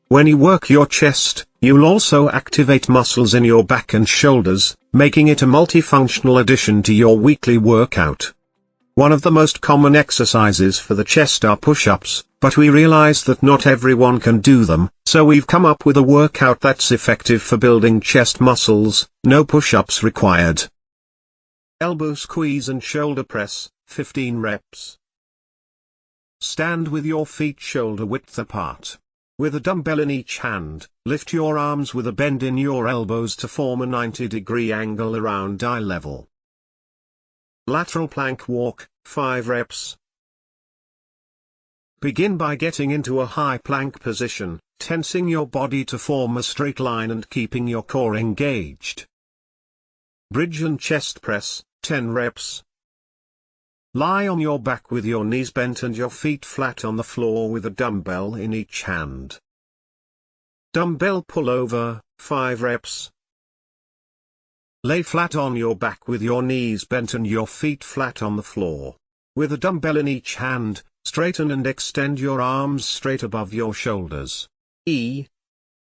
When you work your chest, you'll also activate muscles in your back and shoulders, making it a multifunctional addition to your weekly workout. One of the most common exercises for the chest are push-ups, but we realize that not everyone can do them, so we've come up with a workout that's effective for building chest muscles, no push-ups required. Elbow squeeze and shoulder press, 15 reps. Stand with your feet shoulder width apart. With a dumbbell in each hand, lift your arms with a bend in your elbows to form a 90-degree angle around eye level. Lateral plank walk, 5 reps. Begin by getting into a high plank position, tensing your body to form a straight line and keeping your core engaged. Bridge and chest press, 10 reps. Lie on your back with your knees bent and your feet flat on the floor with a dumbbell in each hand. Dumbbell pullover, 5 reps. Lay flat on your back with your knees bent and your feet flat on the floor. With a dumbbell in each hand, straighten and extend your arms straight above your shoulders.